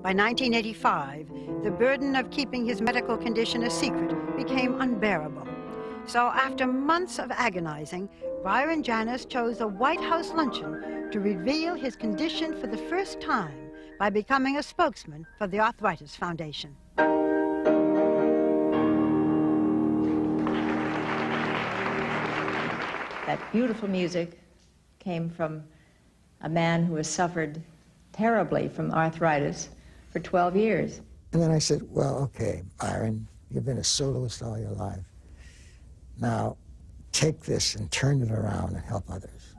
By 1985, the burden of keeping his medical condition a secret became unbearable. So after months of agonizing, Byron Janis chose a White House luncheon to reveal his condition for the first time by becoming a spokesman for the Arthritis Foundation. That beautiful music came from a man who has suffered terribly from arthritis for 12 years. And then I said, well, okay, Byron, you've been a soloist all your life. Now, take this and turn it around and help others.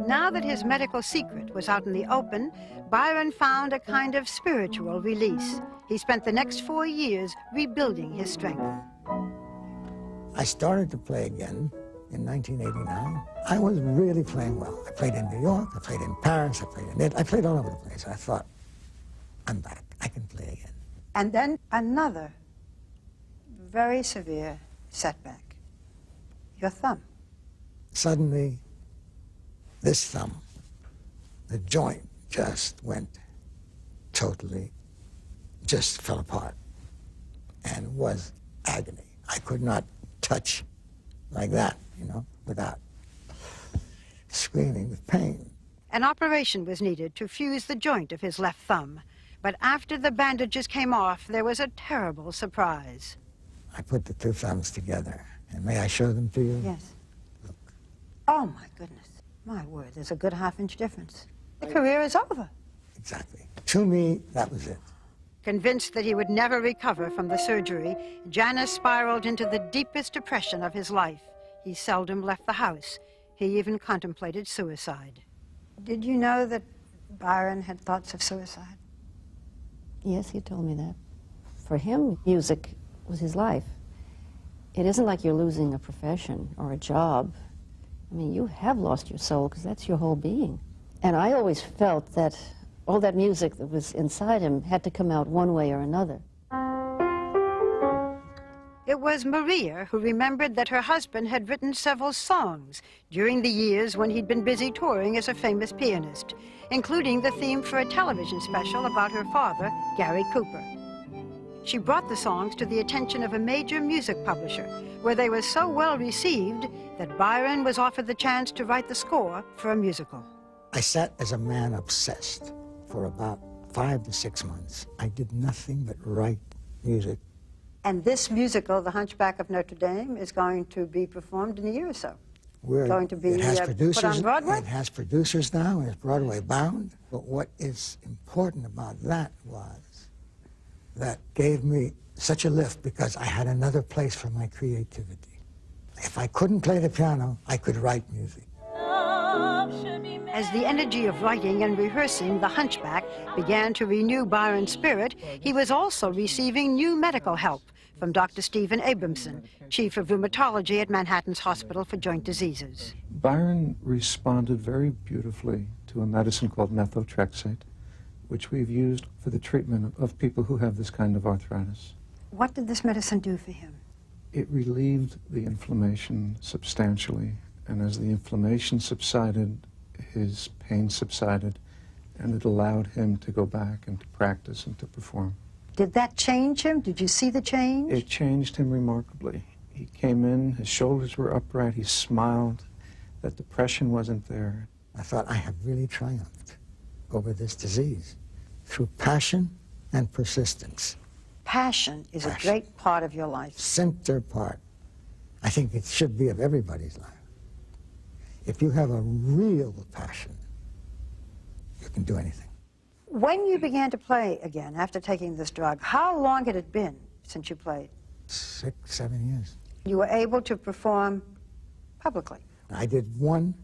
Now that his medical secret was out in the open, Byron found a kind of spiritual release. He spent the next 4 years rebuilding his strength. I started to play again in 1989. I was really playing well. I played in New York, I played in Paris, I played all over the place. I thought, I'm back, I can play again. And then another very severe setback, your thumb. Suddenly, this thumb, the joint just went totally, just fell apart and was agony. I could not touch like that, you know, without screaming with pain. An operation was needed to fuse the joint of his left thumb. But after the bandages came off, there was a terrible surprise. I put the two thumbs together. And may I show them to you? Yes. Look. Oh, my goodness. My word, there's a good half-inch difference. The career is over. Exactly. To me, that was it. Convinced that he would never recover from the surgery, Janis spiraled into the deepest depression of his life. He seldom left the house. He even contemplated suicide. Did you know that Byron had thoughts of suicide? Yes, he told me that. For him, music was his life. It isn't like you're losing a profession or a job. I mean, you have lost your soul because that's your whole being. And I always felt that all that music that was inside him had to come out one way or another. It was Maria who remembered that her husband had written several songs during the years when he'd been busy touring as a famous pianist, including the theme for a television special about her father, Gary Cooper. She brought the songs to the attention of a major music publisher, where they were so well received that Byron was offered the chance to write the score for a musical. I sat as a man obsessed for about 5 to 6 months. I did nothing but write music. And this musical, The Hunchback of Notre Dame, is going to be performed in a year or so. Going to be it has put on Broadway? It has producers now, and it's Broadway bound. But what is important about that was that gave me such a lift because I had another place for my creativity. If I couldn't play the piano, I could write music. As the energy of writing and rehearsing The Hunchback began to renew Byron's spirit, he was also receiving new medical help from Dr. Stephen Abramson, chief of rheumatology at Manhattan's Hospital for Joint Diseases. Byron responded very beautifully to a medicine called methotrexate, which we've used for the treatment of people who have this kind of arthritis. What did this medicine do for him? It relieved the inflammation substantially, and as the inflammation subsided, his pain subsided, and it allowed him to go back and to practice and to perform. Did that change him? Did you see the change? It changed him remarkably. He came in, his shoulders were upright, he smiled, that depression wasn't there. I thought, I have really triumphed over this disease through passion and persistence. Passion is a great part of your life. Center part. I think it should be of everybody's life. If you have a real passion, you can do anything. When you began to play again after taking this drug, how long had it been since you played? 6, 7 years. You were able to perform publicly. I did one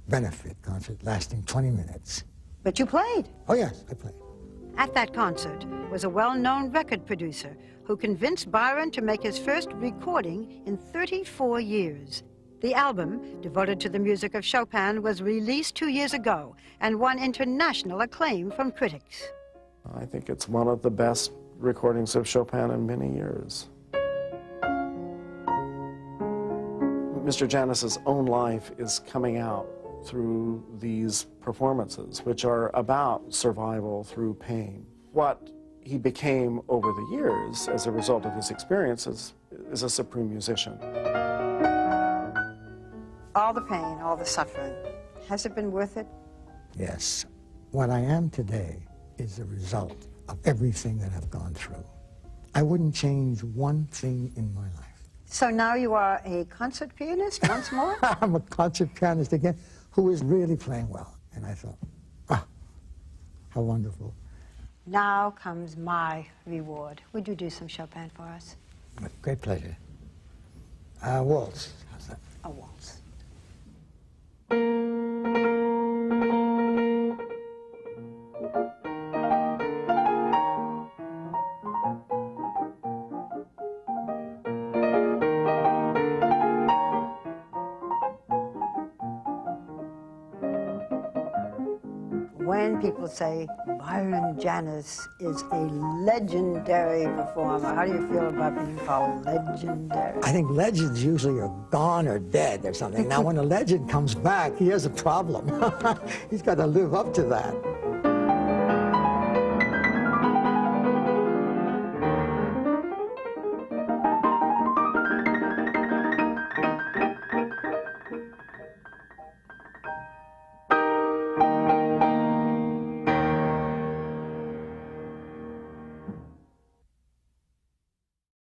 benefit concert lasting 20 minutes. But you played. Oh, yes, I played. At that concert was a well-known record producer who convinced Byron to make his first recording in 34 years. The album, devoted to the music of Chopin, was released 2 years ago and won international acclaim from critics. I think it's one of the best recordings of Chopin in many years. Mr. Janis's own life is coming out through these performances, which are about survival through pain. What he became over the years as a result of his experiences is a supreme musician. All the pain, all the suffering, has it been worth it? Yes. What I am today is a result of everything that I've gone through. I wouldn't change one thing in my life. So now you are a concert pianist once more? I'm a concert pianist again, who is really playing well. And I thought, ah, how wonderful. Now comes my reward. Would you do some Chopin for us? With great pleasure. Waltz, how's that? A waltz. When people say Byron Janis is a legendary performer, how do you feel about being called legendary? I think legends usually are gone or dead or something. Now, when a legend comes back, he has a problem. He's got to live up to that.